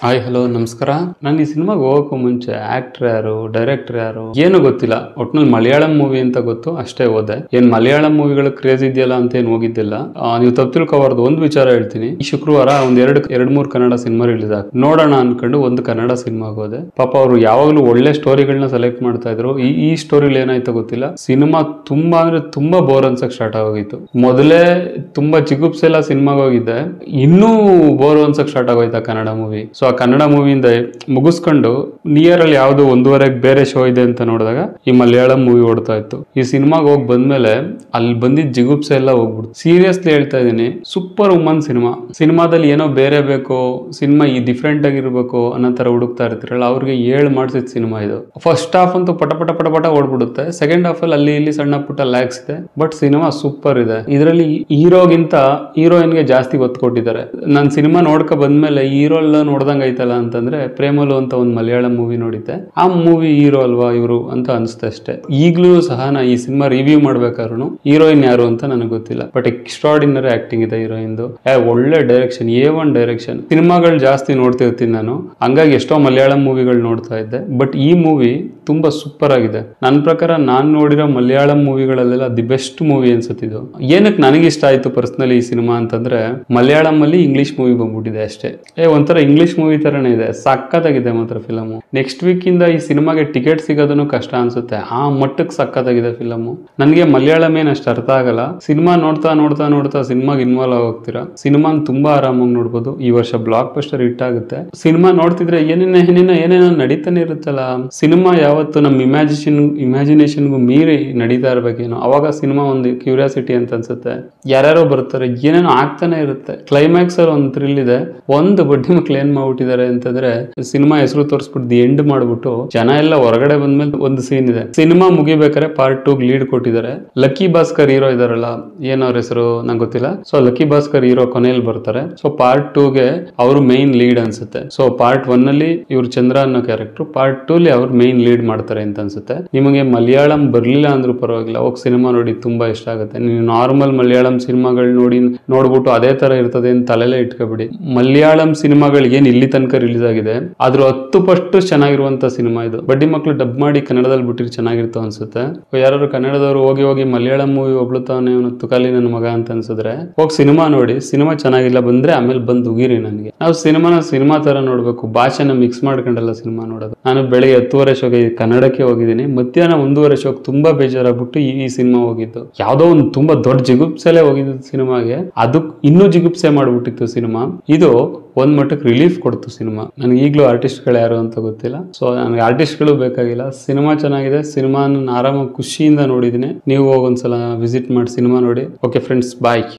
Hi hello ನಮಸ್ಕಾರ. ನಾನು ಈ ಸಿನಿಮಾಗೆ ಹೋಗೋಕ್ಕೂ ಮುಂಚೆ ಆಕ್ಟರ್ ಯಾರು, ಡೈರೆಕ್ಟರ್ ಯಾರು ಏನು ಗೊತ್ತಿಲ್ಲ. ಒಟ್ನಲ್ಲಿ ಮಲಯಾಳಂ ಮೂವಿ ಅಂತ ಗೊತ್ತು, ಅಷ್ಟೇ ಹೋದೆ. ಏನ್ ಮಲಯಾಳಂ ಮೂವಿಗಳ ಕ್ರೇಜ್ ಇದೆಯಲ್ಲ ಅಂತ ಏನ್ ಹೋಗಿದ್ದಿಲ್ಲ. ನೀವು ತಪ್ಪು ತಿಳ್ಕೊಬಾರ್ದು. ಒಂದು ವಿಚಾರ ಹೇಳ್ತೀನಿ. ಈ ಶುಕ್ರವಾರ ಎರಡ್ ಮೂರು ಕನ್ನಡ ಸಿನಿಮಾ ರಿಲೀಸ್ ಆಗ ನೋಡೋಣ ಅನ್ಕೊಂಡು ಒಂದು ಕನ್ನಡ ಸಿನಿಮಾಗೆ ಹೋದೆ. ಪಾಪ ಅವರು ಯಾವಾಗ್ಲೂ ಒಳ್ಳೆ ಸ್ಟೋರಿಗಳನ್ನ ಸೆಲೆಕ್ಟ್ ಮಾಡ್ತಾ ಇದ್ರು. ಈ ಸ್ಟೋರಿಲಿ ಏನಾಯ್ತೋ ಗೊತ್ತಿಲ್ಲ, ಸಿನಿಮಾ ತುಂಬಾ ಅಂದ್ರೆ ತುಂಬಾ ಬೋರ್ ಅನ್ಸಕ್ ಸ್ಟಾರ್ಟ್ ಆಗೋಗಿತ್ತು. ಮೊದಲೇ ತುಂಬಾ ಜಿಗುಪ್ಸೆ ಎಲ್ಲ ಸಿನಿಮಾಗೆ ಹೋಗಿದ್ದೆ, ಇನ್ನೂ ಬೋರ್ ಅನ್ಸಕ್ ಸ್ಟಾರ್ಟ್ ಆಗೋಯ್ತಾ ಕನ್ನಡ ಮೂವಿ. ಸೊ ಆ ಕನ್ನಡ ಮೂವಿಯಿಂದ ಮುಗಿಸ್ಕೊಂಡು ನಿಯರ್ ಅಲ್ಲಿ ಯಾವ್ದು 1:30 ಬೇರೆ ಶೋ ಇದೆ ಅಂತ ನೋಡಿದಾಗ ಈ ಮಲಯಾಳಂ ಮೂವಿ ಓಡ್ತಾ ಇತ್ತು. ಈ ಸಿನಿಮಾಗೆ ಹೋಗಿ ಬಂದ್ಮೇಲೆ ಅಲ್ಲಿ ಬಂದಿದ್ದ ಜಿಗುಪ್ಸೆ ಎಲ್ಲ ಹೋಗ್ಬಿಡ್ತು. ಸೀರಿಯಸ್ಲಿ ಹೇಳ್ತಾ ಇದೀನಿ, ಸೂಪರ್ ವುಮನ್ ಸಿನಿಮಾದಲ್ಲಿ ಏನೋ ಬೇರೆ ಬೇಕು, ಸಿನಿಮಾ ಈ ಡಿಫ್ರೆಂಟ್ ಆಗಿರ್ಬೇಕು ಅನ್ನೋ ತರ ಹುಡುಕ್ತಾ ಇರ್ತಿರಲ್ಲ, ಅವ್ರಿಗೆ ಮಾಡ್ಸಿದ ಸಿನಿಮಾ ಇದು. ಫಸ್ಟ್ ಹಾಫ್ ಅಂತೂ ಪಟ ಪಟ ಪಟ ಪಟ ಓಡ್ಬಿಡುತ್ತೆ. ಸೆಕೆಂಡ್ ಹಾಫ್ ಅಲ್ಲಿ ಇಲ್ಲಿ ಸಣ್ಣ ಪುಟ್ಟ ಲ್ಯಾಕ್ಸ್ ಇದೆ, ಬಟ್ ಸಿನಿಮಾ ಸೂಪರ್ ಇದೆ. ಇದರಲ್ಲಿ ಹೀರೋಗಿಂತ ಹೀರೋಯಿನ್ಗೆ ಜಾಸ್ತಿ ಒತ್ತು ಕೊಟ್ಟಿದ್ದಾರೆ. ನಾನು ಸಿನಿಮಾ ನೋಡ್ಕೊ ಬಂದ್ಮೇಲೆ ಹೀರೋ ಎಲ್ಲ ನೋಡ್ದಂಗ ಐತಲ್ಲ ಅಂತಂದ್ರೆ ಪ್ರೇಮಲು ಅಂತ ಒಂದು ಮಲಯಾಳಂ ಮೂವಿ ನೋಡಿದ್ದೆ. ಆ ಮೂವಿ ಹೀರೋ ಅಲ್ವಾ ಇವರು ಅಂತ ಅನ್ಸುತ್ತೆ ಅಷ್ಟೇ. ಈಗ್ಲೂ ಸಹ ನಾ ಈ ಸಿನಿಮಾ ರಿವ್ಯೂ ಮಾಡ್ಬೇಕಾದ್ರು ಹೀರೋಯಿನ್ ಯಾರು ಅಂತ ನನಗೆ ಗೊತ್ತಿಲ್ಲ, ಬಟ್ ಎಕ್ಸ್ಟ್ರಾರ್ಡಿನರಿ ಆಕ್ಟಿಂಗ್ ಇದೆ ಹೀರೋಯಿನ್ದು. ಒಳ್ಳೆ ಡೈರೆಕ್ಷನ್, A1 ಡೈರೆಕ್ಷನ್. ಸಿನಿಮಾಗಳು ಜಾಸ್ತಿ ನೋಡ್ತಿರ್ತೀನಿ ನಾನು, ಹಂಗಾಗಿ ಎಷ್ಟೋ ಮಲಯಾಳಂ ಮೂವಿಗಳು ನೋಡ್ತಾ ಇದ್ದೆ. ಬಟ್ ಈ ಮೂವಿ ತುಂಬಾ ಸೂಪರ್ ಆಗಿದೆ. ನನ್ನ ಪ್ರಕಾರ ನಾನ್ ನೋಡಿರೋ ಮಲಯಾಳಂ ಮೂವಿಗಳಲ್ಲೆಲ್ಲ ದಿ ಬೆಸ್ಟ್ ಮೂವಿ ಅನ್ಸುತ್ತಿದ್ದು. ಏನಕ್ಕೆ ನನಗೆ ಇಷ್ಟ ಆಯ್ತು ಪರ್ಸನಲಿ ಈ ಸಿನಿಮಾ ಅಂತಂದ್ರೆ, ಮಲಯಾಳಂ ಅಲ್ಲಿ ಇಂಗ್ಲಿಷ್ ಮೂವಿ ಬಂದ್ಬಿಟ್ಟಿದೆ ಅಷ್ಟೇ. ಒಂಥರ ಇಂಗ್ಲಿಷ್ ಮೂವಿ ತರನೇ ಇದೆ, ಸಕ್ಕತ್ತಾಗಿದೆ ಮಾತ್ರ ಫಿಲಮು. ನೆಕ್ಸ್ಟ್ ವೀಕ್ ಇಂದ ಈ ಸಿನಿಮಾಗೆ ಟಿಕೆಟ್ ಸಿಗೋದನ್ನು ಕಷ್ಟ ಅನ್ಸುತ್ತೆ, ಆ ಮಟ್ಟಕ್ಕೆ ಸಕ್ಕತ್ತಾಗಿದೆ ಫಿಲಮು. ನನಗೆ ಮಲಯಾಳಂ ಏನ್ ಅಷ್ಟು ಅರ್ಥ ಆಗಲ್ಲ. ಸಿನಿಮಾ ನೋಡ್ತಾ ನೋಡ್ತಾ ನೋಡ್ತಾ ಸಿನಿಮಾಗೆ ಇನ್ವಾಲ್ವ್ ಆಗೋಗ್ತೀರಾ. ಸಿನಿಮಾ ತುಂಬಾ ಆರಾಮಾಗಿ ನೋಡ್ಬೋದು. ಈ ವರ್ಷ ಬ್ಲಾಕ್ ಬಸ್ಟರ್ ಹಿಟ್ ಆಗುತ್ತೆ. ಸಿನಿಮಾ ನೋಡ್ತಿದ್ರೆ ಏನೇನೋ ನಡೀತಾನೆ ಇರುತ್ತಲ್ಲ. ಸಿನಿಮಾ ಯಾವತ್ತು ನಮ್ಮ ಇಮ್ಯಾಜಿನೇಷನ್ಗೂ ಮೀರಿ ನಡೀತಾ ಇರ್ಬೇಕೇನೋ, ಅವಾಗ ಸಿನಿಮಾ ಒಂದು ಕ್ಯೂರಿಯಾಸಿಟಿ ಅಂತ ಅನ್ಸುತ್ತೆ. ಯಾರ್ಯಾರೋ ಬರ್ತಾರೆ, ಏನೇನೋ ಆಗ್ತಾನೆ ಇರುತ್ತೆ. ಕ್ಲೈಮ್ಯಾಕ್ಸ್ ಅಲ್ಲಿ ಒಂದು ಥ್ರಿಲ್ ಇದೆ. ಒಂದು ಬಡ್ಡಿ ಮಕ್ಳು ಏನ್ ಮಾಡ್ಬಿಟ್ಟಿದ್ದಾರೆ ಅಂತಂದ್ರೆ, ಸಿನಿಮಾ ಹೆಸರು ತೋರಿಸ್ಬಿಟ್ಟು ಎಂಡ್ ಮಾಡ್ಬಿಟ್ಟು ಜನ ಎಲ್ಲ ಹೊರಗಡೆ ಬಂದ್ಮೇಲೆ ಒಂದು ಸೀನ್ ಇದೆ. ಸಿನಿಮಾ ಮುಗಿಬೇಕಾದ್ರೆ ಪಾರ್ಟ್ 2 ಲೀಡ್ ಕೊಟ್ಟಿದ್ದಾರೆ. ಲಕ್ಕಿ ಭಾಸ್ಕರ್ ಹೀರೋ ಇದಾರಲ್ಲ, ಏನವ್ರ ಹೆಸರು ನಂಗೆ ಗೊತ್ತಿಲ್ಲ. ಸೊ ಲಕ್ಕಿ ಭಾಸ್ಕರ್ ಹೀರೋ ಕೊನೆಯಲ್ಲಿ ಬರ್ತಾರೆ. ಸೊ ಪಾರ್ಟ್ 2ಗೆ ಅವರು ಮೈನ್ ಲೀಡ್ ಅನ್ಸುತ್ತೆ. ಸೊ ಪಾರ್ಟ್ 1 ಅಲ್ಲಿ ಇವ್ರು ಚಂದ್ರ ಅನ್ನೋ ಕ್ಯಾರೆಕ್ಟರ್, ಪಾರ್ಟ್ 2 ಅಲ್ಲಿ ಅವ್ರು ಮೈನ್ ಲೀಡ್ ಮಾಡ್ತಾರೆ ಅಂತ ಅನ್ಸುತ್ತೆ. ನಿಮಗೆ ಮಲಯಾಳಂ ಬರ್ಲಿಲ್ಲ ಅಂದ್ರೂ ಪರವಾಗಿಲ್ಲ, ಹೋಗಿ ಸಿನಿಮಾ ನೋಡಿ, ತುಂಬಾ ಇಷ್ಟ ಆಗುತ್ತೆ. ನೀವು ನಾರ್ಮಲ್ ಮಲಯಾಳಂ ಸಿನಿಮಾಗಳು ನೋಡ್ಬಿಟ್ಟು ಅದೇ ತರ ಇರ್ತದೆ ಅಂತ ತಲೆಲೇ ಇಟ್ಕೋಬಿಡಿ. ಮಲಯಾಳಂ ಸಿನಿಮಾಗಳು ಏನ್ ಇಲ್ಲಿ ತನಕ ರಿಲೀಸ್ ಆಗಿದೆ ಅದ್ರ 10 ಪಟ್ಟು ಚೆನ್ನಾಗಿರುವಂತ ಸಿನಿಮಾ ಇದು. ಬಡ್ಡಿ ಮಕ್ಳು ಡಬ್ ಮಾಡಿ ಕನ್ನಡದಲ್ಲಿ ಬಿಟ್ಟಿರಿ ಚೆನ್ನಾಗಿರ್ತಾವ ಅನ್ಸುತ್ತೆ. ಯಾರು ಕನ್ನಡದವರು ಹೋಗಿ ಮಲಯಾಳಂ ಮೂವಿ ಹೊಗಳುತ್ತಾನೆ ತುಕಾಲಿ ನನ್ನ ಮಗ ಅಂತ ಅನ್ಸಿದ್ರೆ ಹೋಗಿ ಸಿನಿಮಾ ನೋಡಿ. ಸಿನಿಮಾ ಚೆನ್ನಾಗಿಲ್ಲ ಬಂದ್ರೆ ಆಮೇಲೆ ಬಂದು ಉಗಿರಿ. ನನಗೆ ನಾವು ಸಿನಿಮಾ ತರ ನೋಡ್ಬೇಕು, ಭಾಷೆನ ಮಿಕ್ಸ್ ಮಾಡ್ಕೊಂಡಲ್ಲ ಸಿನಿಮಾ ನೋಡೋದು. ನಾನು ಬೆಳಿಗ್ಗೆ 10:30 ಶೋಗೆ ಕನ್ನಡಕ್ಕೆ ಹೋಗಿದ್ದೀನಿ, ಮಧ್ಯಾಹ್ನ 1:30 ಶೋಕ್ ತುಂಬಾ ಬೇಜಾರಾಗ್ಬಿಟ್ಟು ಈ ಸಿನಿಮಾ ಹೋಗಿದ್ದು. ಯಾವ್ದೋ ಒಂದು ತುಂಬಾ ದೊಡ್ಡ ಜಿಗುಪ್ಸೆಲೆ ಹೋಗಿದ್ದು ಸಿನಿಮಾಗೆ, ಅದು ಇನ್ನೂ ಜಿಗುಪ್ಸೆ ಮಾಡ್ಬಿಟ್ಟಿತ್ತು ಸಿನಿಮಾ. ಇದು ಒಂದ್ ಮಟ್ಟಕ್ಕೆ ರಿಲೀಫ್ ಕೊಡ್ತು ಸಿನಿಮಾ. ನನಗೆ ಈಗಲೂ ಆರ್ಟಿಸ್ಟ್ಗಳು ಯಾರು ಅಂತ ಗೊತ್ತಿಲ್ಲ. ಸೊ ನನಗೆ ಆರ್ಟಿಸ್ಟ್ಗಳು ಬೇಕಾಗಿಲ್ಲ. ಸಿನಿಮಾ ಚೆನ್ನಾಗಿದೆ. ಸಿನಿಮಾ ಆರಾಮಾಗಿ ಖುಷಿಯಿಂದ ನೋಡಿದ್ದೀನಿ. ನೀವು ಹೋಗೊಂದ್ಸಲ ವಿಸಿಟ್ ಮಾಡಿ ಸಿನಿಮಾ ನೋಡಿ. ಓಕೆ ಫ್ರೆಂಡ್ಸ್, ಬಾಯ್.